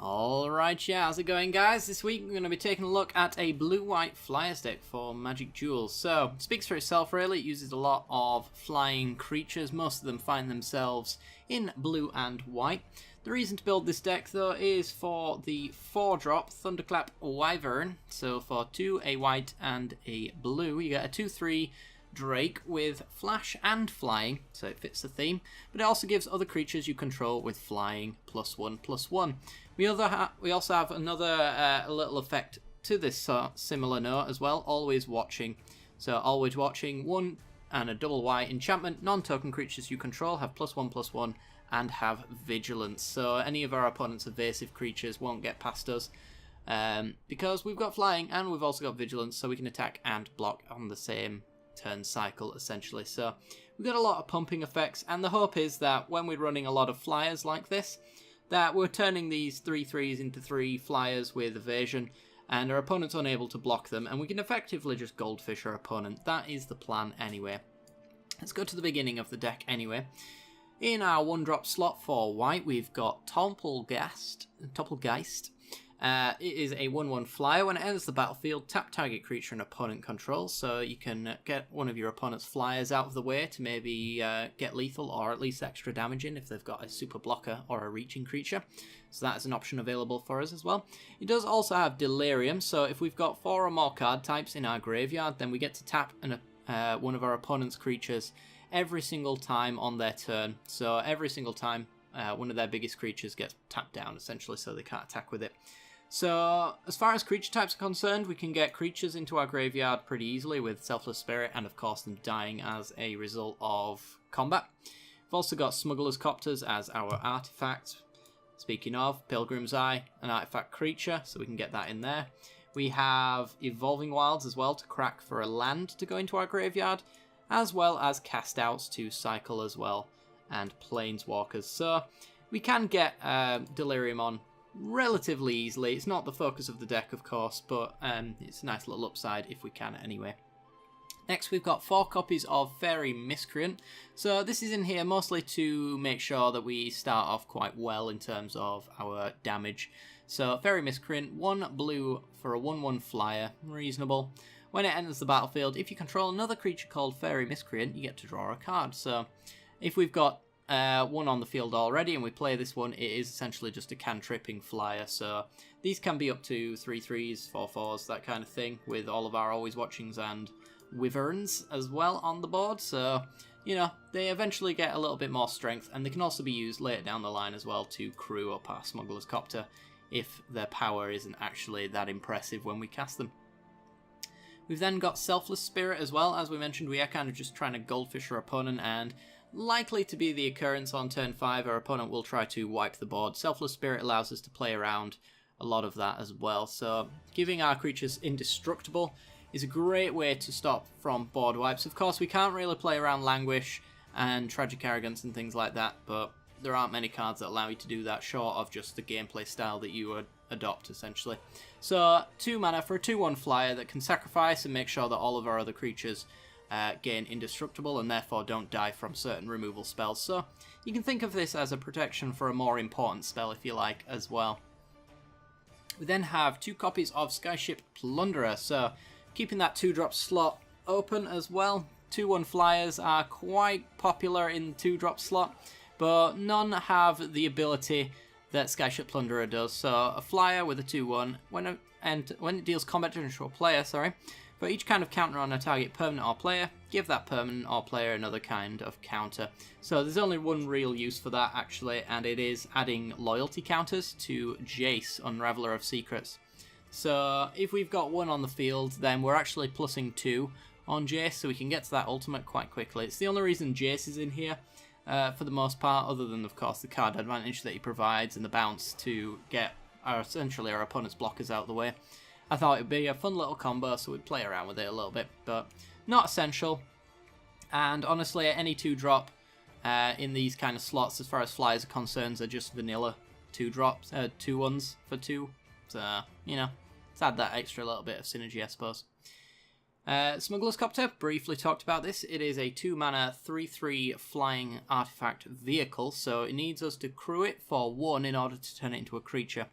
Alright, yeah, how's it going, guys? This week we're going to be taking a look at a blue-white Fliers deck for Magic Duels. So, it speaks for itself really. It uses a lot of flying creatures. Most of them find themselves in blue and white. The reason to build this deck, though, is for the 4-drop Thunderclap Wyvern. So, for 2, a white and a blue, you get a 2/3 Drake with flash and flying, so it fits the theme, but it also gives other creatures you control with flying +1/+1. We also have another little effect to this similar note as well, always watching. So always watching, 1 and a double white enchantment, non-token creatures you control have +1/+1 and have vigilance. So any of our opponent's evasive creatures won't get past us because we've got flying and we've also got vigilance, so we can attack and block on the same turn cycle essentially. So we've got a lot of pumping effects, and the hope is that when we're running a lot of flyers like this, that we're turning these 3/3s into 3 flyers with evasion, and our opponent's unable to block them, and we can effectively just goldfish our opponent. That is the plan anyway. Let's go to the beginning of the deck anyway. In our 1-drop slot for white, we've got Toppelgeist. It is a 1/1 flyer. When it enters the battlefield, tap target creature an opponent controls, so you can get one of your opponent's flyers out of the way to maybe get lethal or at least extra damage in if they've got a super blocker or a reaching creature. So that is an option available for us as well. It does also have Delirium, so if we've got 4 or more card types in our graveyard, then we get to tap one of our opponent's creatures every single time on their turn. So every single time one of their biggest creatures gets tapped down essentially, so they can't attack with it. So, as far as creature types are concerned, we can get creatures into our graveyard pretty easily with Selfless Spirit, and of course them dying as a result of combat. We've also got Smugglers Chopper as our artifact. Speaking of, Pilgrim's Eye, an artifact creature, so we can get that in there. We have Evolving Wilds as well to crack for a land to go into our graveyard, as well as Cast Outs to cycle as well, and Planeswalkers. So, we can get Delirium on relatively easily. It's not the focus of the deck, of course, but it's a nice little upside if we can anyway. Next, we've got 4 copies of Fairy Miscreant. So this is in here mostly to make sure that we start off quite well in terms of our damage. So Fairy Miscreant, 1 blue for a 1/1 flyer, reasonable. When it enters the battlefield, if you control another creature called Fairy Miscreant, you get to draw a card. So if we've got 1 on the field already and we play this one, it is essentially just a cantripping flyer. So these can be up to 3/3s, 4/4s, that kind of thing, with all of our Always Watchings and Wyverns as well on the board. So, you know, they eventually get a little bit more strength, and they can also be used later down the line as well to crew up our Smugglers Chopper if their power isn't actually that impressive when we cast them. We've then got Selfless Spirit as well. As we mentioned, we are kind of just trying to goldfish our opponent, and likely to be the occurrence on turn 5, our opponent will try to wipe the board. Selfless Spirit allows us to play around a lot of that as well. So giving our creatures indestructible is a great way to stop from board wipes. Of course, we can't really play around Languish and Tragic Arrogance and things like that, but there aren't many cards that allow you to do that, short of just the gameplay style that you would adopt, essentially. So, 2 mana for a 2/1 flyer that can sacrifice and make sure that all of our other creatures gain indestructible and therefore don't die from certain removal spells. So, you can think of this as a protection for a more important spell, if you like, as well. We then have 2 copies of Skyship Plunderer, so keeping that 2-drop slot open as well. 2/1 flyers are quite popular in the 2-drop slot, but none have the ability that Skyship Plunderer does. So a flyer with a 2/1, when it deals combat damage to a player, for each kind of counter on a target permanent or player, give that permanent or player another kind of counter. So there's only one real use for that actually, and it is adding loyalty counters to Jace, Unraveler of Secrets. So if we've got 1 on the field, then we're actually plussing 2 on Jace, so we can get to that ultimate quite quickly. It's the only reason Jace is in here for the most part, other than of course the card advantage that he provides and the bounce to get essentially our opponent's blockers out of the way. I thought it would be a fun little combo, so we'd play around with it a little bit, but not essential. And honestly, any 2-drop in these kind of slots, as far as flyers are concerned, are just vanilla 2-drops, 2/1s for 2. So, you know, let's add that extra little bit of synergy, I suppose. Smugglers Chopper, briefly talked about this. It is a 2-mana 3/3 flying artifact vehicle, so it needs us to crew it for 1 in order to turn it into a creature.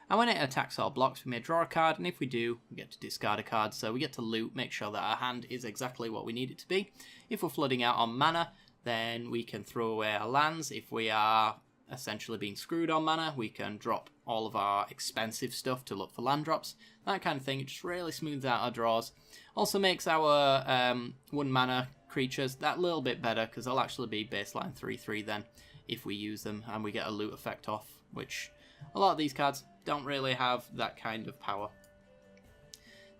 And when it attacks or blocks, we may draw a card, and if we do, we get to discard a card. So we get to loot, make sure that our hand is exactly what we need it to be. If we're flooding out on mana, then we can throw away our lands. If we are essentially being screwed on mana, we can drop all of our expensive stuff to look for land drops. That kind of thing. It just really smooths out our draws. Also makes our 1 mana creatures that little bit better, because they'll actually be baseline 3/3 then if we use them, and we get a loot effect off, which a lot of these cards don't really have that kind of power.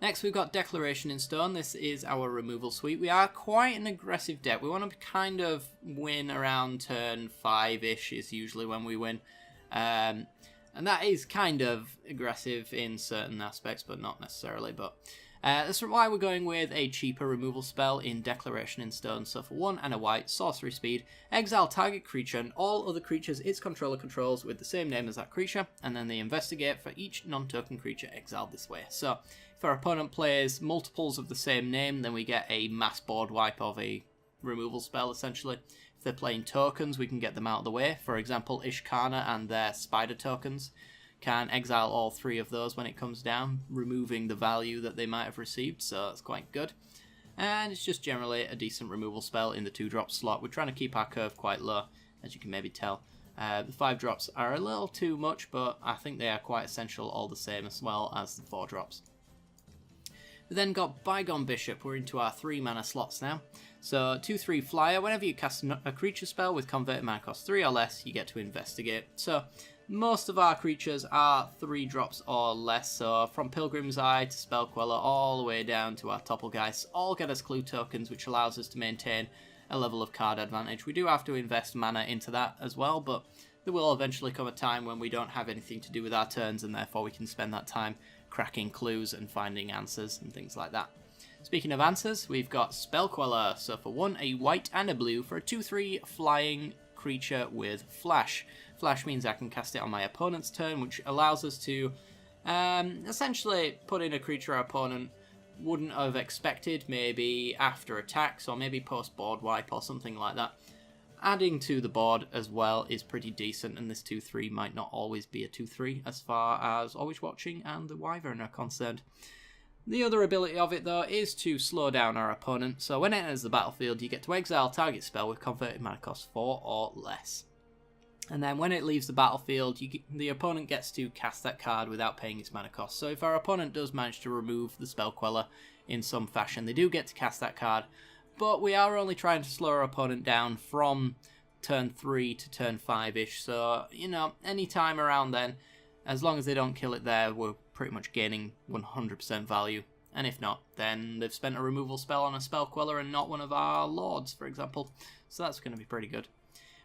Next, we've got Declaration in Stone. This is our removal suite. We are quite an aggressive deck. We want to kind of win around turn 5-ish is usually when we win. And that is kind of aggressive in certain aspects, but not necessarily. But that's why we're going with a cheaper removal spell in Declaration in Stone. So for 1 and a white, sorcery speed, exile target creature and all other creatures its controller controls with the same name as that creature, and then they investigate for each non-token creature exiled this way. So if our opponent plays multiples of the same name, then we get a mass board wipe of a removal spell, essentially. If they're playing tokens, we can get them out of the way. For example, Ishkana and their spider tokens can exile all 3 of those when it comes down, removing the value that they might have received, so that's quite good. And it's just generally a decent removal spell in the 2-drop slot. We're trying to keep our curve quite low, as you can maybe tell. The 5-drops are a little too much, but I think they are quite essential all the same, as well as the 4-drops. We then got Bygone Bishop. We're into our 3-mana slots now. So 2/3 flyer. Whenever you cast a creature spell with converted mana cost 3 or less, you get to investigate. So most of our creatures are 3-drops or less. So from Pilgrim's Eye to Spell Queller all the way down to our Topplegeist, all get us clue tokens, which allows us to maintain a level of card advantage. We do have to invest mana into that as well, but there will eventually come a time when we don't have anything to do with our turns, and therefore we can spend that time cracking clues and finding answers and things like that. Speaking of answers, we've got Spell Queller. So for 1, a white and a blue for a 2/3 flying creature with flash. Flash means I can cast it on my opponent's turn, which allows us to essentially put in a creature our opponent wouldn't have expected, maybe after attacks or maybe post board wipe or something like that. Adding to the board as well is pretty decent, and this 2/3 might not always be a 2/3 as far as Always Watching and the Wyvern are concerned. The other ability of it, though, is to slow down our opponent. So when it enters the battlefield, you get to exile target spell with converted mana cost 4 or less. And then when it leaves the battlefield, the opponent gets to cast that card without paying its mana cost. So if our opponent does manage to remove the Spell Queller in some fashion, they do get to cast that card. But we are only trying to slow our opponent down from turn 3 to turn 5-ish. So, you know, any time around then, as long as they don't kill it there, we're pretty much gaining 100% value. And if not, then they've spent a removal spell on a Spell Queller and not one of our lords, for example. So that's going to be pretty good.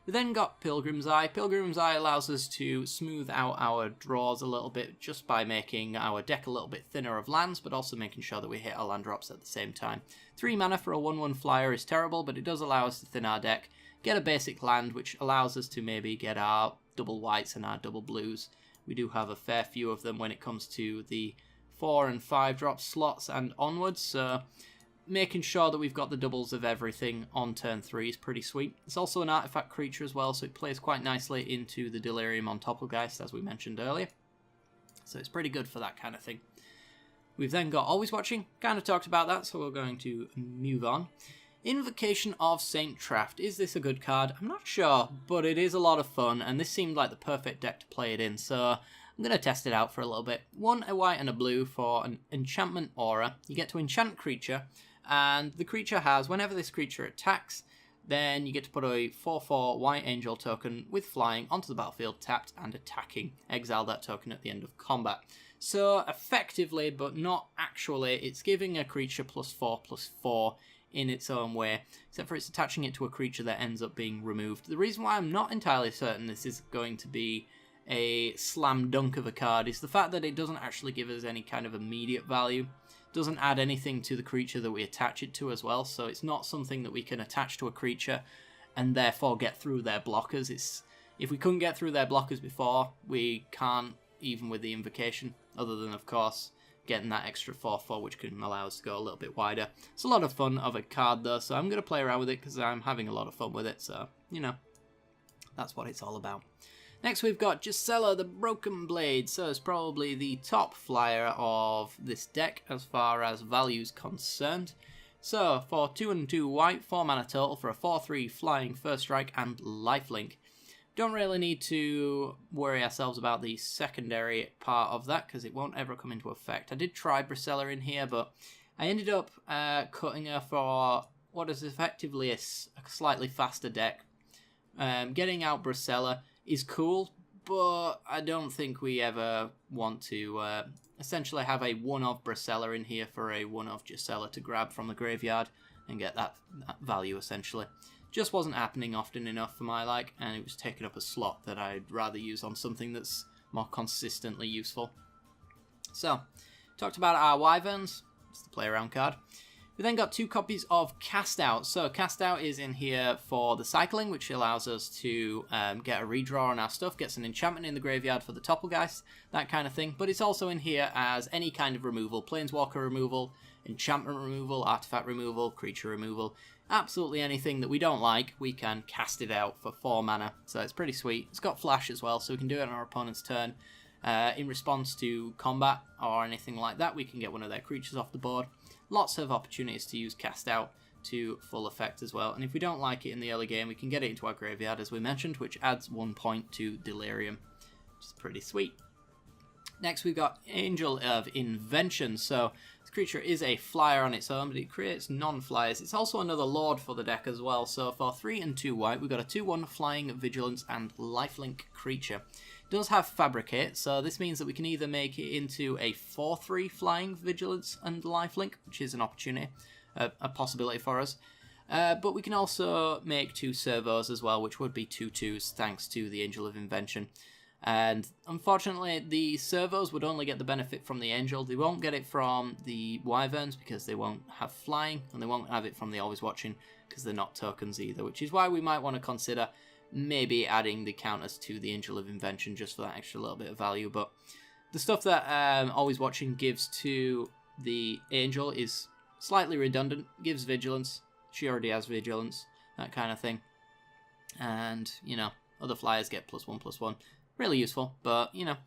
We then got Pilgrim's Eye. Pilgrim's Eye allows us to smooth out our draws a little bit just by making our deck a little bit thinner of lands, but also making sure that we hit our land drops at the same time. 3 mana for a 1/1 flyer is terrible, but it does allow us to thin our deck, get a basic land, which allows us to maybe get our double whites and our double blues. We do have a fair few of them when it comes to the 4 and 5 drop slots and onwards, so making sure that we've got the doubles of everything on turn 3 is pretty sweet. It's also an artifact creature as well, so it plays quite nicely into the Delirium on Topplegeist, as we mentioned earlier. So it's pretty good for that kind of thing. We've then got Always Watching, kind of talked about that, so we're going to move on. Invocation of Saintcraft. Is this a good card? I'm not sure, but it is a lot of fun, and this seemed like the perfect deck to play it in, so I'm going to test it out for a little bit. 1, a white and a blue for an enchantment aura. You get to enchant creature, and the creature has, whenever this creature attacks, then you get to put a 4/4 white angel token with flying onto the battlefield, tapped and attacking. Exile that token at the end of combat. So effectively, but not actually, it's giving a creature +4/+4 in its own way, except for it's attaching it to a creature that ends up being removed. The reason why I'm not entirely certain this is going to be a slam dunk of a card is the fact that it doesn't actually give us any kind of immediate value. Doesn't add anything to the creature that we attach it to as well, so it's not something that we can attach to a creature and therefore get through their blockers. If we couldn't get through their blockers before, we can't even with the invocation, other than of course getting that extra 4/4, which can allow us to go a little bit wider. It's a lot of fun of a card though, so I'm going to play around with it because I'm having a lot of fun with it, so, you know, that's what it's all about. Next we've got Jace, the Broken Blade, so it's probably the top flyer of this deck as far as value is concerned. So, for 2 and 2 white, 4 mana total for a 4/3 flying, first strike and lifelink. Don't really need to worry ourselves about the secondary part of that because it won't ever come into effect. I did try Bracella in here, but I ended up cutting her for what is effectively a slightly faster deck. Getting out Bracella is cool, but I don't think we ever want to essentially have a one-of Bracella in here for a one-of Jace to grab from the graveyard and get that value essentially. Just wasn't happening often enough for my like, and it was taking up a slot that I'd rather use on something that's more consistently useful. So, talked about our Wyverns, it's the play around card. We then got 2 copies of Cast Out. So Cast Out is in here for the cycling, which allows us to get a redraw on our stuff, gets an enchantment in the graveyard for the Topplegeist, that kind of thing. But it's also in here as any kind of removal, Planeswalker removal, enchantment removal, artifact removal, creature removal. Absolutely anything that we don't like, we can cast it out for 4 mana. So it's pretty sweet. It's got flash as well, so we can do it on our opponent's turn. In response to combat or anything like that, we can get one of their creatures off the board. Lots of opportunities to use Cast Out to full effect as well. And if we don't like it in the early game, we can get it into our graveyard, as we mentioned, which adds 1 point to Delirium, which is pretty sweet. Next, we've got Archangel of Invention. So this creature is a flyer on its own, but it creates non-flyers. It's also another lord for the deck as well. So for 3 and 2 white, we've got a 2/1 flying, vigilance, and lifelink creature. It does have Fabricate, so this means that we can either make it into a 4/3 flying, vigilance, and lifelink, which is an opportunity, a possibility for us. But we can also make 2 servos as well, which would be 2/2s thanks to the Angel of Invention. And unfortunately, the servos would only get the benefit from the Angel. They won't get it from the Wyverns because they won't have flying, and they won't have it from the Always Watching because they're not tokens either, which is why we might want to consider maybe adding the counters to the Angel of Invention just for that extra little bit of value. But the stuff that Always Watching gives to the Angel is slightly redundant. Gives Vigilance. She already has Vigilance, that kind of thing. And, you know, other flyers get +1/+1. Really useful, but, you know,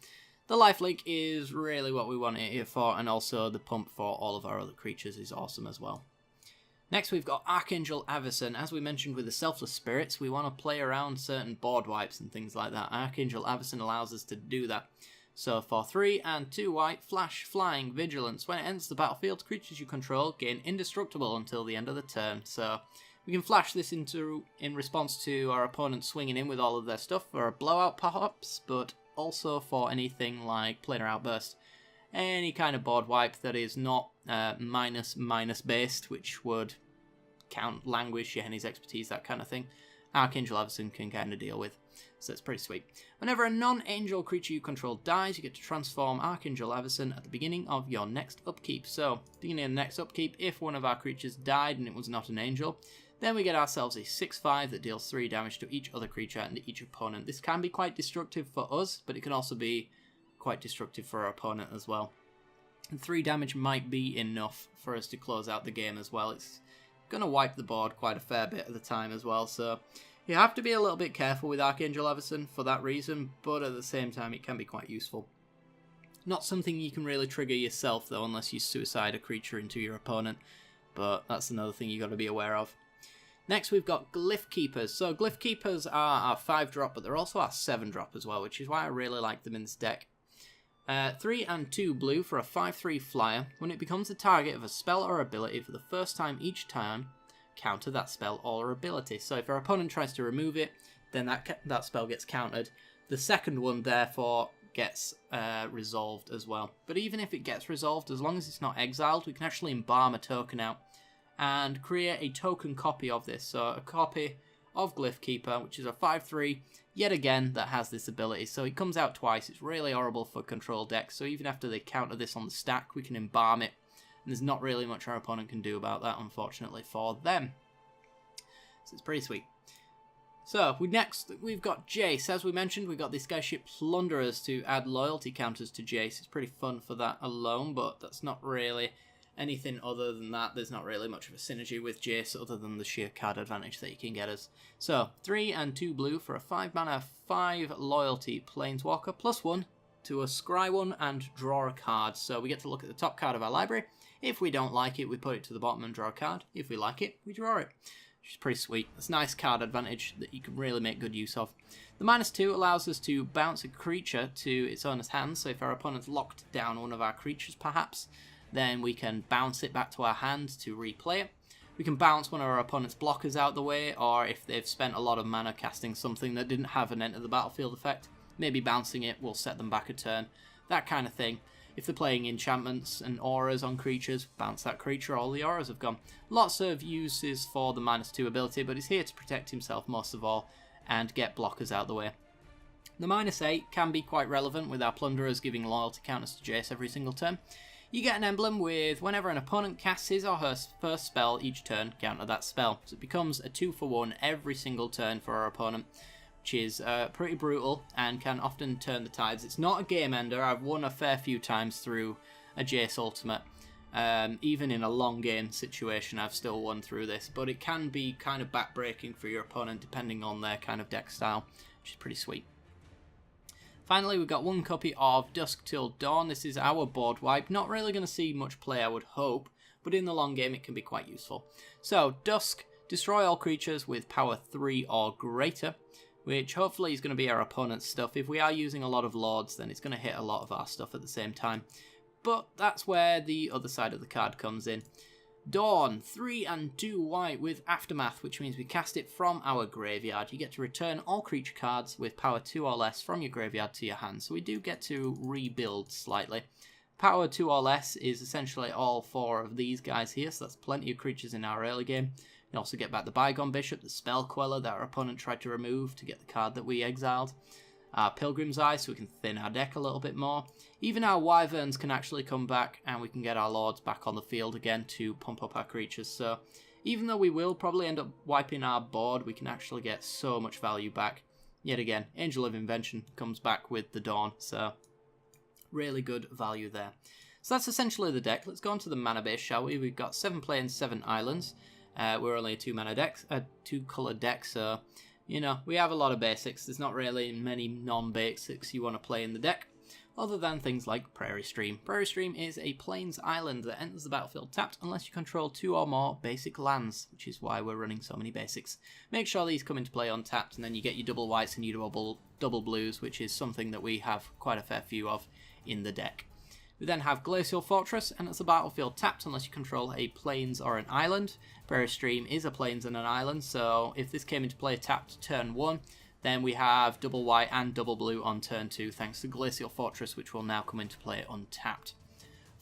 the lifelink is really what we want it here for, and also the pump for all of our other creatures is awesome as well. Next, we've got Archangel Everson. As we mentioned with the Selfless Spirits, we want to play around certain board wipes and things like that. Archangel Everson allows us to do that. So for 3 and 2 white, flash, flying, vigilance. When it enters the battlefield, creatures you control gain indestructible until the end of the turn. So we can flash this in response to our opponent swinging in with all of their stuff for a blowout perhaps, but also for anything like Planar Outburst. Any kind of board wipe that is not minus based, which would count Languish, Yenne's Expertise, that kind of thing. Archangel Everson can kind of deal with. So it's pretty sweet. Whenever a non-angel creature you control dies, you get to transform Archangel Everson at the beginning of your next upkeep. So, beginning of the next upkeep, if one of our creatures died and it was not an angel, then we get ourselves a 6/5 that deals 3 damage to each other creature and each opponent. This can be quite destructive for us, but it can also be quite destructive for our opponent as well. And 3 damage might be enough for us to close out the game as well. It's going to wipe the board quite a fair bit at the time as well, so you have to be a little bit careful with Archangel Everson for that reason, but at the same time it can be quite useful. Not something you can really trigger yourself though, unless you suicide a creature into your opponent, but that's another thing you got to be aware of. Next we've got Glyph Keepers. So Glyph Keepers are our 5-drop, but they're also our 7-drop as well, which is why I really like them in this deck. 3 and 2 blue for a 5/3 flyer. When it becomes the target of a spell or ability for the first time each time, counter that spell or ability. So if our opponent tries to remove it, then that spell gets countered. The second one, therefore, gets resolved as well. But even if it gets resolved, as long as it's not exiled, we can actually embalm a token out and create a token copy of this. So a copy of Glyph Keeper, which is a 5/3, yet again, that has this ability. So it comes out twice. It's really horrible for control decks. So even after they counter this on the stack, we can embalm it. And there's not really much our opponent can do about that, unfortunately, for them. So it's pretty sweet. So, we've got Jace. As we mentioned, we've got the Skyship Plunderers to add loyalty counters to Jace. It's pretty fun for that alone, but that's not really anything other than that. There's not really much of a synergy with Jace other than the sheer card advantage that you can get us. So, 3 and 2 blue for a 5 mana, 5 loyalty Planeswalker, +1 to a scry one and draw a card. So we get to look at the top card of our library. If we don't like it, we put it to the bottom and draw a card. If we like it, we draw it. Which is pretty sweet. It's a nice card advantage that you can really make good use of. The -2 allows us to bounce a creature to its owner's hand. So if our opponent's locked down one of our creatures perhaps, then we can bounce it back to our hand to replay it. We can bounce one of our opponent's blockers out the way, or if they've spent a lot of mana casting something that didn't have an enter the battlefield effect, maybe bouncing it will set them back a turn. That kind of thing. If they're playing enchantments and auras on creatures, bounce that creature, all the auras have gone. Lots of uses for the -2 ability, but he's here to protect himself most of all and get blockers out the way. The -8 can be quite relevant with our Plunderers giving loyalty counters to Jace every single turn. You get an emblem with whenever an opponent casts his or her first spell each turn, counter that spell. So it becomes a 2-for-1 every single turn for our opponent, which is pretty brutal and can often turn the tides. It's not a game ender. I've won a fair few times through a Jace Ultimate. Even in a long game situation, I've still won through this, but it can be kind of backbreaking for your opponent depending on their kind of deck style, which is pretty sweet. Finally, we've got 1 copy of Dusk till Dawn. This is our board wipe. Not really going to see much play, I would hope, but in the long game it can be quite useful. So, Dusk, destroy all creatures with power 3 or greater, which hopefully is going to be our opponent's stuff. If we are using a lot of lords, then it's going to hit a lot of our stuff at the same time. But that's where the other side of the card comes in. Dawn, 3 and 2 white with Aftermath, which means we cast it from our graveyard. You get to return all creature cards with power 2 or less from your graveyard to your hand, so we do get to rebuild slightly. Power 2 or less is essentially all 4 of these guys here, so that's plenty of creatures in our early game. You also get back the Bygone Bishop, the spell queller that our opponent tried to remove to get the card that we exiled. Our Pilgrim's Eye, so we can thin our deck a little bit more. Even our Wyverns can actually come back, and we can get our Lords back on the field again to pump up our creatures. So even though we will probably end up wiping our board, we can actually get so much value back. Yet again, Angel of Invention comes back with the Dawn, so really good value there. So that's essentially the deck. Let's go on to the mana base, shall we? We've got 7 plains, 7 islands. We're only a 2-mana deck, a 2-colour deck, so you know, we have a lot of basics. There's not really many non-basics you want to play in the deck, other than things like Prairie Stream. Prairie Stream is a plains island that enters the battlefield tapped unless you control 2 or more basic lands, which is why we're running so many basics. Make sure these come into play untapped, and then you get your double whites and your double blues, which is something that we have quite a fair few of in the deck. We then have Glacial Fortress, and it's a battlefield tapped unless you control a plains or an island. Prairie Stream is a plains and an island, so if this came into play tapped turn 1, then we have double white and double blue on turn 2, thanks to Glacial Fortress, which will now come into play untapped.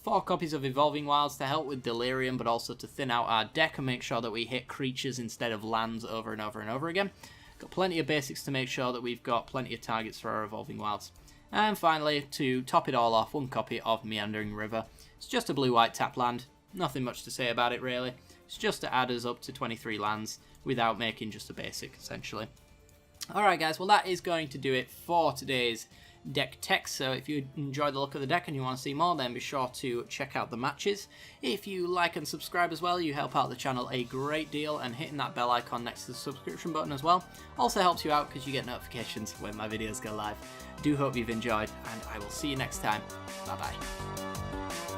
4 copies of Evolving Wilds to help with Delirium, but also to thin out our deck and make sure that we hit creatures instead of lands over and over and over again. Got plenty of basics to make sure that we've got plenty of targets for our Evolving Wilds. And finally, to top it all off, 1 copy of Meandering River. It's just a blue-white tap land. Nothing much to say about it, really. It's just to add us up to 23 lands without making just a basic, essentially. Alright guys, well that is going to do it for today's deck tech. So if you enjoyed the look of the deck and you want to see more, then be sure to check out the matches. If you like and subscribe as well, you help out the channel a great deal, and hitting that bell icon next to the subscription button as well also helps you out because you get notifications when my videos go live. Do hope you've enjoyed, and I will see you next time. Bye bye.